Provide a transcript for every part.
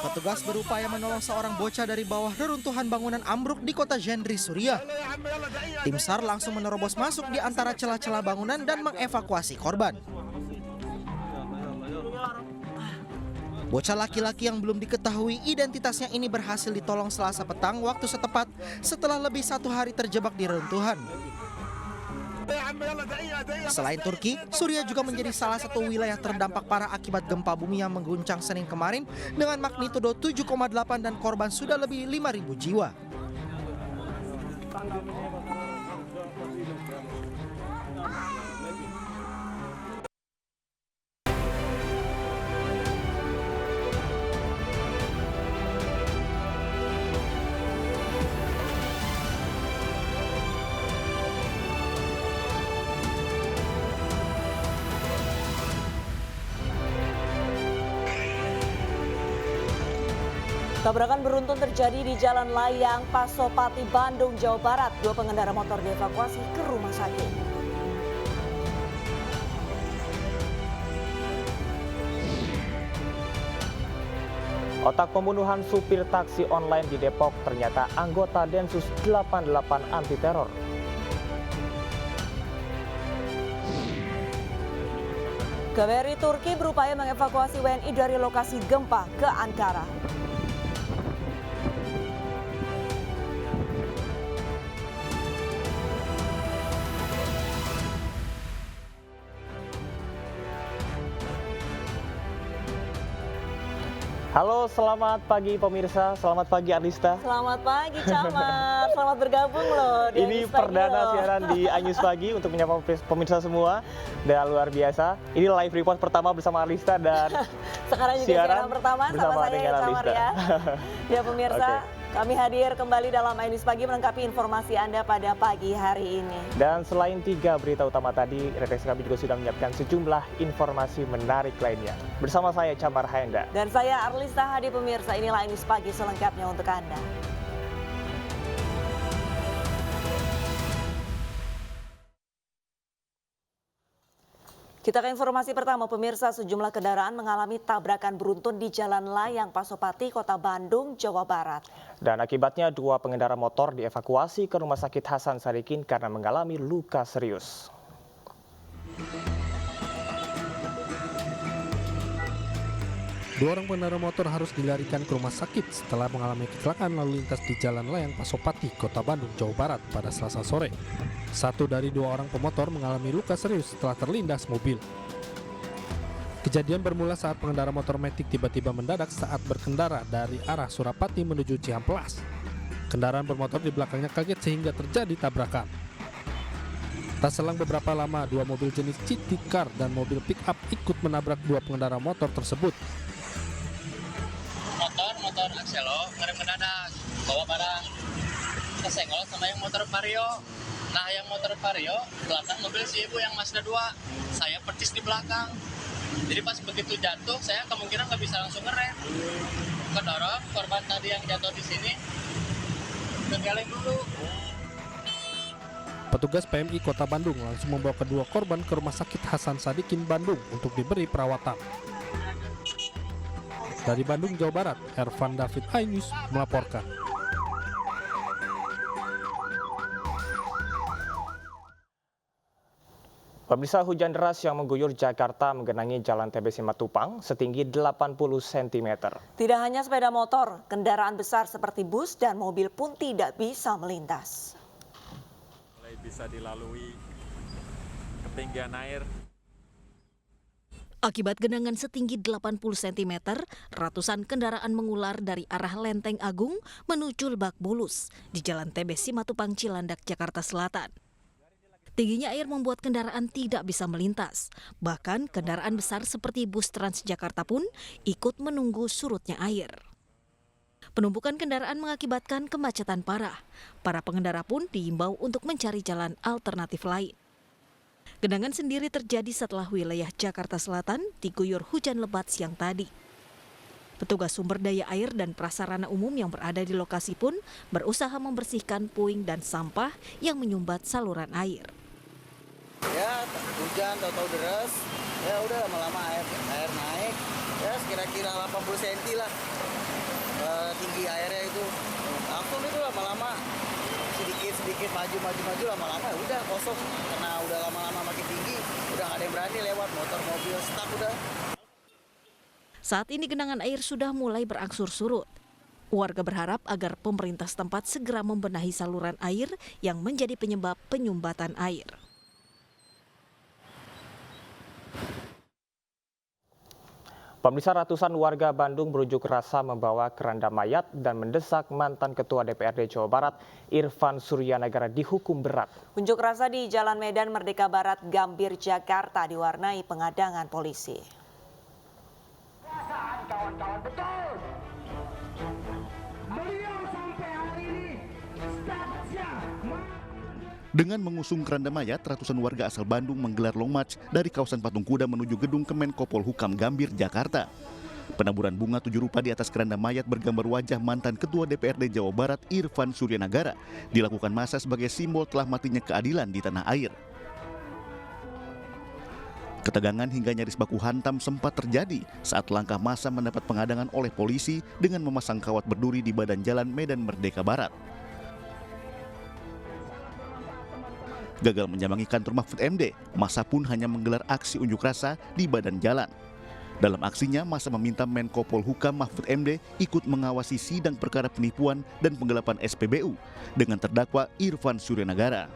Petugas berupaya menolong seorang bocah dari bawah reruntuhan bangunan ambruk di kota Jendri, Suriah. Tim SAR langsung menerobos masuk di antara celah-celah bangunan dan mengevakuasi korban. Bocah laki-laki yang belum diketahui identitasnya ini berhasil ditolong Selasa petang waktu setempat setelah lebih 1 hari terjebak di reruntuhan. Selain Turki, Suriah juga menjadi salah satu wilayah terdampak parah akibat gempa bumi yang mengguncang Senin kemarin dengan magnitudo 7,8 dan korban sudah lebih 5.000 jiwa. Tabrakan beruntun terjadi di Jalan Layang, Pasopati, Bandung, Jawa Barat. 2 pengendara motor dievakuasi ke rumah sakit. Otak pembunuhan supir taksi online di Depok ternyata anggota Densus 88 anti teror. KBRI Turki berupaya mengevakuasi WNI dari lokasi gempa ke Ankara. Halo, selamat pagi pemirsa, selamat pagi Arlista. Selamat pagi Camar, selamat bergabung loh di Ini Anyus Pagi perdana loh. siaran di Anyus Pagi untuk menyapa pemirsa semua. Dan luar biasa, ini live report pertama bersama Arlista dan Sekarang juga siaran pertama sama bersama saya dengan Camar Arlista. ya. Ya pemirsa, kami hadir kembali dalam Anyus Pagi melengkapi informasi Anda pada pagi hari ini. Dan selain 3 berita utama tadi, redaksi kami juga sudah menyiapkan sejumlah informasi menarik lainnya. Bersama saya Camar Haenda. Dan saya Arlista Hadi pemirsa, inilah Anyus Pagi selengkapnya untuk Anda. Kita ke informasi pertama, pemirsa. Sejumlah kendaraan mengalami tabrakan beruntun di Jalan Layang, Pasopati, Kota Bandung, Jawa Barat. Dan akibatnya 2 pengendara motor dievakuasi ke Rumah Sakit Hasan Sadikin karena mengalami luka serius. Dua orang pengendara motor harus dilarikan ke rumah sakit setelah mengalami kecelakaan lalu lintas di Jalan Layang Pasopati, Kota Bandung, Jawa Barat pada Selasa sore. 1 dari 2 orang pemotor mengalami luka serius setelah terlindas mobil. Kejadian bermula saat pengendara motor metik tiba-tiba mendadak saat berkendara dari arah Surapati menuju Ciamplas. Kendaraan bermotor di belakangnya kaget sehingga terjadi tabrakan. Tak selang beberapa lama, 2 mobil jenis city car dan mobil pick-up ikut menabrak 2 pengendara motor tersebut. Motor Axelo ngerem mendadak bawa barang kesenggol sama yang motor Vario. Nah yang motor Vario belakang mobil si ibu yang Mazda 2, saya percis di belakang. Jadi pas begitu jatuh saya kemungkinan nggak bisa langsung ngerem, kedorong korban tadi yang jatuh di sini kegeleng dulu. Petugas PMI Kota Bandung langsung membawa kedua korban ke Rumah Sakit Hasan Sadikin Bandung untuk diberi perawatan. Dari Bandung, Jawa Barat, Ervan David Ainus melaporkan. Pemirsa, hujan deras yang mengguyur Jakarta menggenangi Jalan TB Simatupang setinggi 80 cm. Tidak hanya sepeda motor, kendaraan besar seperti bus dan mobil pun tidak bisa melintas. Mulai bisa dilalui ketinggian air. Akibat genangan setinggi 80 cm, ratusan kendaraan mengular dari arah Lenteng Agung menuju Lebak Bulus di Jalan TB Simatupang Cilandak, Jakarta Selatan. Tingginya air membuat kendaraan tidak bisa melintas. Bahkan kendaraan besar seperti bus Transjakarta pun ikut menunggu surutnya air. Penumpukan kendaraan mengakibatkan kemacetan parah. Para pengendara pun diimbau untuk mencari jalan alternatif lain. Genangan sendiri terjadi setelah wilayah Jakarta Selatan diguyur hujan lebat siang tadi. Petugas sumber daya air dan prasarana umum yang berada di lokasi pun berusaha membersihkan puing dan sampah yang menyumbat saluran air. Ya, hujan tahu-tahu deras, ya udah lama-lama air naik, ya Ya kira-kira 80 cm lah tinggi airnya itu. Langsung itu lama-lama sedikit maju lama-lama udah kosong karena udah lama-lama makin tinggi, udah nggak ada yang berani lewat, motor mobil stuck udah. Saat ini genangan air sudah mulai berangsur surut. Warga berharap agar pemerintah setempat segera membenahi saluran air yang menjadi penyebab penyumbatan air. Pemirsa, ratusan warga Bandung berunjuk rasa membawa keranda mayat dan mendesak mantan Ketua DPRD Jawa Barat Irfan Suryanagara dihukum berat. Unjuk rasa di Jalan Medan Merdeka Barat, Gambir, Jakarta diwarnai pengadangan polisi. Kawan-kawan betul. Beliau sampai hari ini statusnya. Dengan mengusung keranda mayat, ratusan warga asal Bandung menggelar long march dari kawasan Patung Kuda menuju gedung Kemenko Polhukam Gambir, Jakarta. Penaburan bunga 7 rupa di atas keranda mayat bergambar wajah mantan Ketua DPRD Jawa Barat Irfan Suryanagara dilakukan massa sebagai simbol telah matinya keadilan di tanah air. Ketegangan hingga nyaris baku hantam sempat terjadi saat langkah massa mendapat pengadangan oleh polisi dengan memasang kawat berduri di badan jalan Medan Merdeka Barat. Gagal menyambangi kantor Mahfud MD, massa pun hanya menggelar aksi unjuk rasa di badan jalan. Dalam aksinya, massa meminta Menko Polhukam Mahfud MD ikut mengawasi sidang perkara penipuan dan penggelapan SPBU dengan terdakwa Irfan Suryanagara.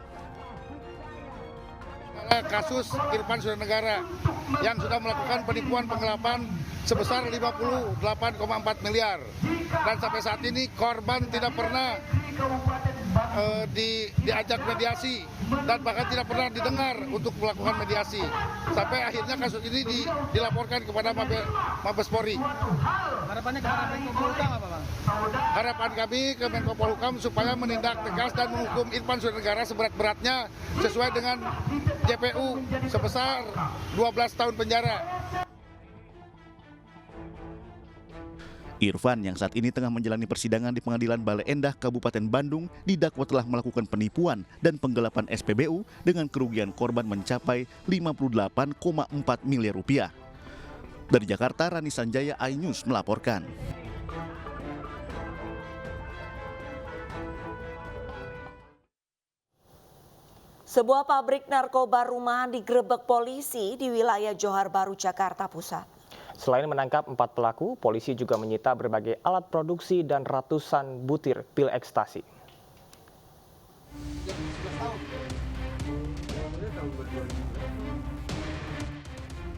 Kasus Irfan Suryanagara yang sudah melakukan penipuan penggelapan sebesar 58,4 miliar. Dan sampai saat ini korban tidak pernah diajak mediasi dan bahkan tidak pernah didengar untuk melakukan mediasi. Sampai akhirnya kasus ini dilaporkan kepada Mabes Polri. Harapannya kepada Menko Polhukam apa, Bang? Harapan kami ke Menko Polhukam supaya menindak tegas dan menghukum Irfan Suryanagara seberat-beratnya sesuai dengan JPU sebesar 12 tahun penjara. Irfan yang saat ini tengah menjalani persidangan di Pengadilan Bale Endah Kabupaten Bandung didakwa telah melakukan penipuan dan penggelapan SPBU dengan kerugian korban mencapai 58,4 miliar rupiah. Dari Jakarta, Rani Sanjaya, iNews melaporkan. Sebuah pabrik narkoba rumahan digerebek polisi di wilayah Johar Baru, Jakarta Pusat. Selain menangkap 4 pelaku, polisi juga menyita berbagai alat produksi dan ratusan butir pil ekstasi.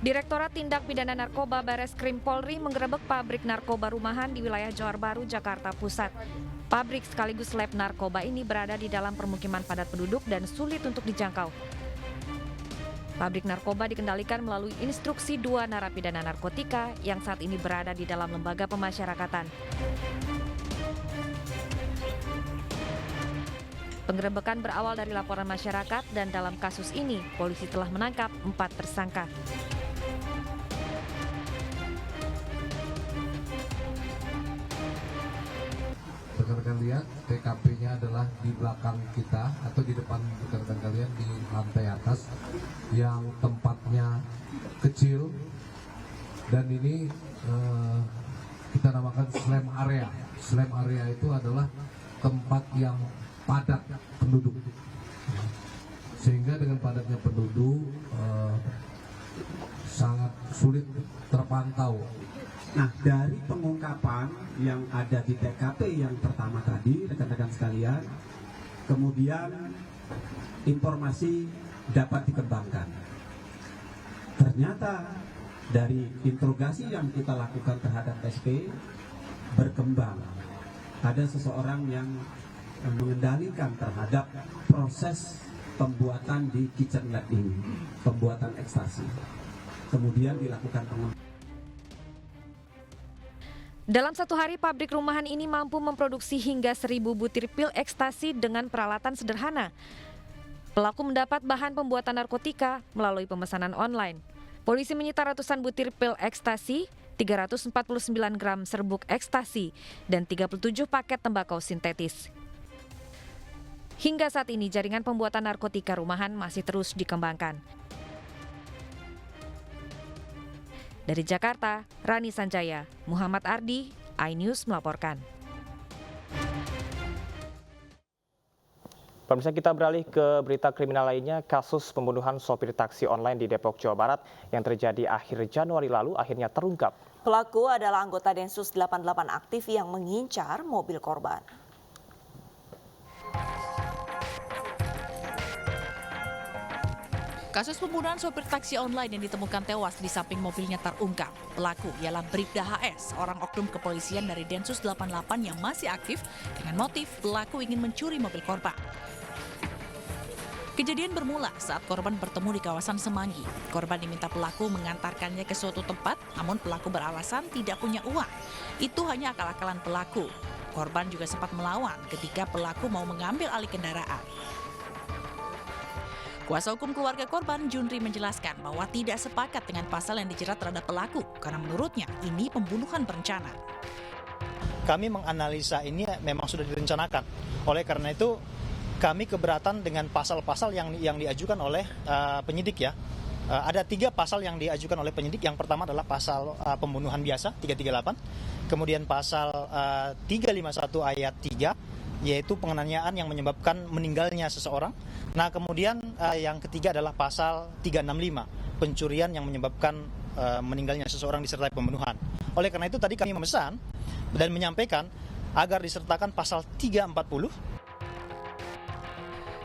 Direktorat Tindak Pidana Narkoba Bareskrim Polri menggerebek pabrik narkoba rumahan di wilayah Johar Baru, Jakarta Pusat. Pabrik sekaligus lab narkoba ini berada di dalam permukiman padat penduduk dan sulit untuk dijangkau. Pabrik narkoba dikendalikan melalui instruksi 2 narapidana narkotika yang saat ini berada di dalam lembaga pemasyarakatan. Penggerebekan berawal dari laporan masyarakat dan dalam kasus ini polisi telah menangkap 4 tersangka. Rekan-rekan lihat, TKP-nya adalah di belakang kita atau di depan rekan-rekan kalian di lantai atas yang tempatnya kecil dan ini kita namakan slam area. Slam area itu adalah tempat yang padat penduduk, sehingga dengan padatnya penduduk sangat sulit terpantau. Nah, dari pengungkapan yang ada di TKP yang pertama tadi, rekan-rekan sekalian, kemudian informasi dapat dikembangkan. Ternyata dari interogasi yang kita lakukan terhadap SP berkembang. Ada seseorang yang mengendalikan terhadap proses pembuatan di kitchen lab ini, pembuatan ekstasi. Kemudian dilakukan pengembangan. Dalam satu hari, pabrik rumahan ini mampu memproduksi hingga 1.000 butir pil ekstasi dengan peralatan sederhana. Pelaku mendapat bahan pembuatan narkotika melalui pemesanan online. Polisi menyita ratusan butir pil ekstasi, 349 gram serbuk ekstasi, dan 37 paket tembakau sintetis. Hingga saat ini, jaringan pembuatan narkotika rumahan masih terus dikembangkan. Dari Jakarta, Rani Sanjaya, Muhammad Ardi, iNews melaporkan. Pemirsa, kita beralih ke berita kriminal lainnya. Kasus pembunuhan sopir taksi online di Depok, Jawa Barat yang terjadi akhir Januari lalu akhirnya terungkap. Pelaku adalah anggota Densus 88 aktif yang mengincar mobil korban. Kasus pembunuhan sopir taksi online yang ditemukan tewas di samping mobilnya terungkap. Pelaku ialah Bribda HS, orang oknum kepolisian dari Densus 88 yang masih aktif dengan motif pelaku ingin mencuri mobil korban. Kejadian bermula saat korban bertemu di kawasan Semanggi. Korban diminta pelaku mengantarkannya ke suatu tempat, namun pelaku beralasan tidak punya uang. Itu hanya akal-akalan pelaku. Korban juga sempat melawan ketika pelaku mau mengambil alih kendaraan. Kuasa hukum keluarga korban, Junri, menjelaskan bahwa tidak sepakat dengan pasal yang dijerat terhadap pelaku karena menurutnya ini pembunuhan berencana. Kami menganalisa ini memang sudah direncanakan. Oleh karena itu kami keberatan dengan pasal-pasal yang diajukan oleh penyidik ya. Ada 3 pasal yang diajukan oleh penyidik. Yang pertama adalah pasal pembunuhan biasa 338, kemudian pasal 351 ayat 3 yaitu penganiayaan yang menyebabkan meninggalnya seseorang. Nah, kemudian yang ketiga adalah pasal 365, pencurian yang menyebabkan meninggalnya seseorang disertai pembunuhan. Oleh karena itu tadi kami memesan dan menyampaikan agar disertakan pasal 340.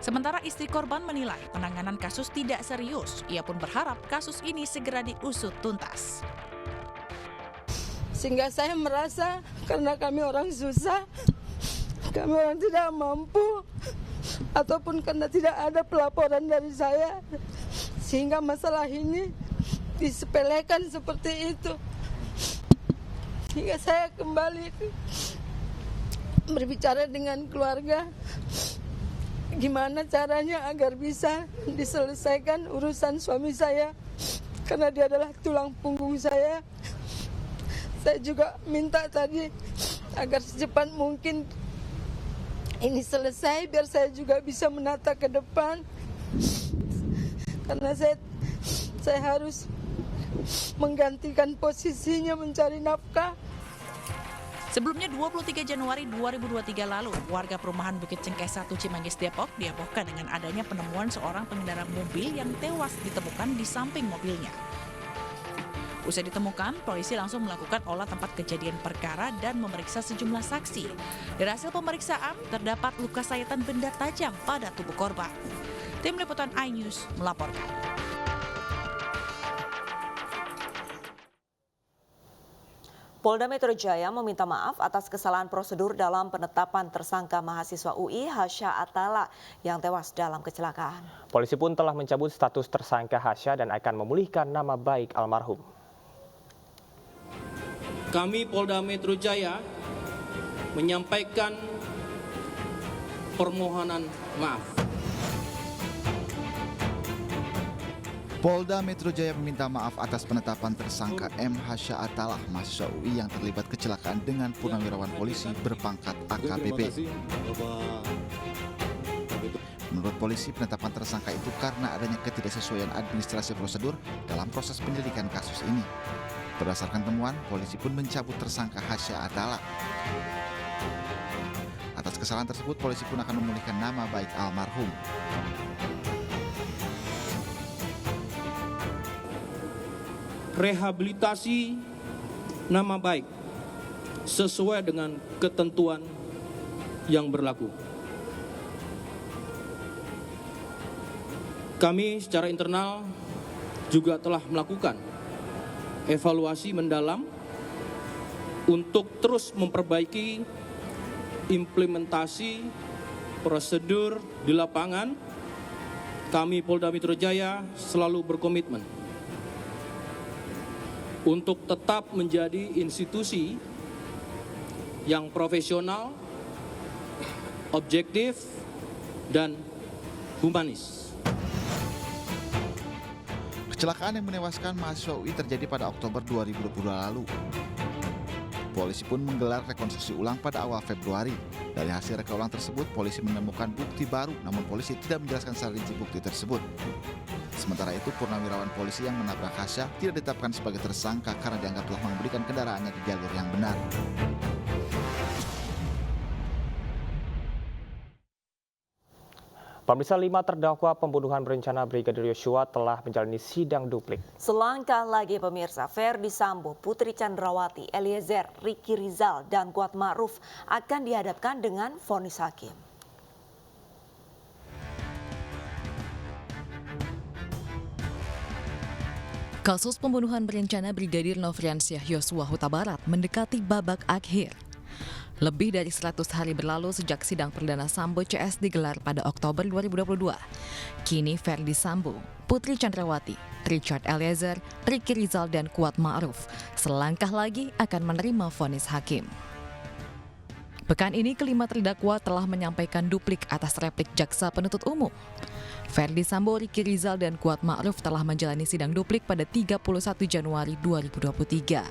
Sementara istri korban menilai penanganan kasus tidak serius. Ia pun berharap kasus ini segera diusut tuntas. Sehingga saya merasa karena kami orang susah, kami orang tidak mampu, ataupun karena tidak ada pelaporan dari saya, sehingga masalah ini disepelekan seperti itu. Hingga saya kembali berbicara dengan keluarga, gimana caranya agar bisa diselesaikan urusan suami saya, karena dia adalah tulang punggung saya. Saya juga minta tadi agar secepat mungkin ini selesai biar saya juga bisa menata ke depan, karena saya harus menggantikan posisinya mencari nafkah. Sebelumnya 23 Januari 2023 lalu, warga perumahan Bukit Cengkeh 1 Cimanggis Depok dihebohkan dengan adanya penemuan seorang pengendara mobil yang tewas ditemukan di samping mobilnya. Usai ditemukan, polisi langsung melakukan olah tempat kejadian perkara dan memeriksa sejumlah saksi. Dari hasil pemeriksaan, terdapat luka sayatan benda tajam pada tubuh korban. Tim Liputan iNews melaporkan. Polda Metro Jaya meminta maaf atas kesalahan prosedur dalam penetapan tersangka mahasiswa UI Hasya Atala yang tewas dalam kecelakaan. Polisi pun telah mencabut status tersangka Hasya dan akan memulihkan nama baik almarhum. Kami Polda Metro Jaya menyampaikan permohonan maaf. Polda Metro Jaya meminta maaf atas penetapan tersangka M. Hasya Atala, mahasiswa UI yang terlibat kecelakaan dengan purnawirawan polisi berpangkat AKBP. Menurut polisi, penetapan tersangka itu karena adanya ketidaksesuaian administrasi prosedur dalam proses penyelidikan kasus ini. Berdasarkan temuan, polisi pun mencabut tersangka Hasya Atala. Atas kesalahan tersebut, polisi pun akan memulihkan nama baik almarhum. Rehabilitasi nama baik sesuai dengan ketentuan yang berlaku. Kami secara internal juga telah melakukan evaluasi mendalam untuk terus memperbaiki implementasi prosedur di lapangan. Kami Polda Metro Jaya selalu berkomitmen untuk tetap menjadi institusi yang profesional, objektif, dan humanis. Kecelakaan yang menewaskan mahasiswa UI terjadi pada Oktober 2022 lalu. Polisi pun menggelar rekonstruksi ulang pada awal Februari. Dari hasil reka ulang tersebut, polisi menemukan bukti baru, namun polisi tidak menjelaskan secara rinci bukti tersebut. Sementara itu, purnawirawan polisi yang menabrak Hasya tidak ditetapkan sebagai tersangka karena dianggap telah mengemudikan kendaraannya di jalur yang benar. Pemirsa, 5 terdakwa pembunuhan berencana Brigadir Yosua telah menjalani sidang duplik. Selangkah lagi pemirsa, Ferdi Sambo, Putri Chandrawati, Eliezer, Ricky Rizal, dan Kuat Ma'ruf akan dihadapkan dengan vonis hakim. Kasus pembunuhan berencana Brigadir Nofriansyah Yosua Huta Barat mendekati babak akhir. Lebih dari 100 hari berlalu sejak sidang perdana Sambo CS digelar pada Oktober 2022. Kini Ferdi Sambo, Putri Chandrawati, Richard Eliezer, Ricky Rizal, dan Kuat Ma'ruf selangkah lagi akan menerima vonis hakim. Pekan ini kelima terdakwa telah menyampaikan duplik atas replik jaksa penuntut umum. Ferdi Sambo, Ricky Rizal, dan Kuat Ma'ruf telah menjalani sidang duplik pada 31 Januari 2023.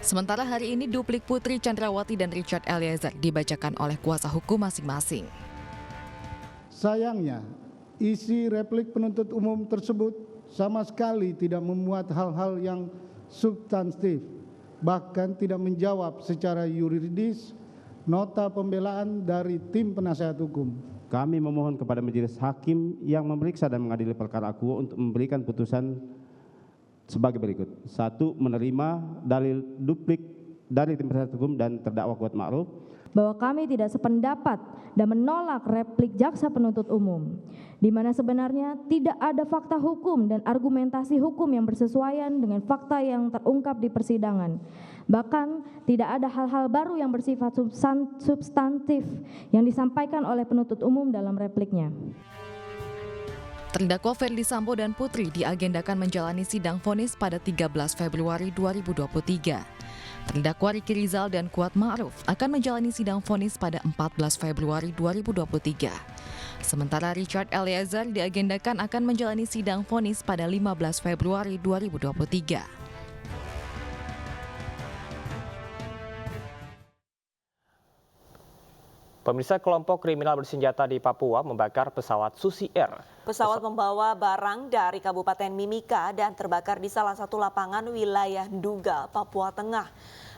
Sementara hari ini duplik Putri Chandrawati dan Richard Eliezer dibacakan oleh kuasa hukum masing-masing. Sayangnya, isi replik penuntut umum tersebut sama sekali tidak memuat hal-hal yang substantif, bahkan tidak menjawab secara yuridis nota pembelaan dari tim penasehat hukum. Kami memohon kepada majelis hakim yang memeriksa dan mengadili perkara akuo untuk memberikan putusan sebagai berikut. 1. Menerima dalil duplik dari tim penasehat hukum dan terdakwa Kuat Ma'ruf. Bahwa kami tidak sependapat dan menolak replik jaksa penuntut umum, di mana sebenarnya tidak ada fakta hukum dan argumentasi hukum yang bersesuaian dengan fakta yang terungkap di persidangan. Bahkan tidak ada hal-hal baru yang bersifat substantif yang disampaikan oleh penuntut umum dalam repliknya. Terdakwa Ferdi Sambo dan Putri diagendakan menjalani sidang vonis pada 13 Februari 2023. Terdakwa Ricky Rizal dan Kuat Ma'ruf akan menjalani sidang vonis pada 14 Februari 2023. Sementara Richard Eliezer diagendakan akan menjalani sidang vonis pada 15 Februari 2023. Pemirsa, kelompok kriminal bersenjata di Papua membakar pesawat Susi Air. Pesawat membawa barang dari Kabupaten Mimika dan terbakar di salah satu lapangan wilayah Nduga, Papua Tengah.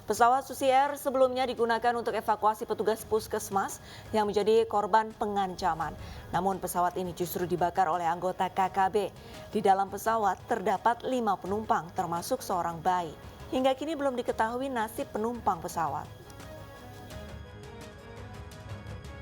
Pesawat Susi Air sebelumnya digunakan untuk evakuasi petugas puskesmas yang menjadi korban pengancaman. Namun pesawat ini justru dibakar oleh anggota KKB. Di dalam pesawat terdapat 5 penumpang termasuk seorang bayi. Hingga kini belum diketahui nasib penumpang pesawat.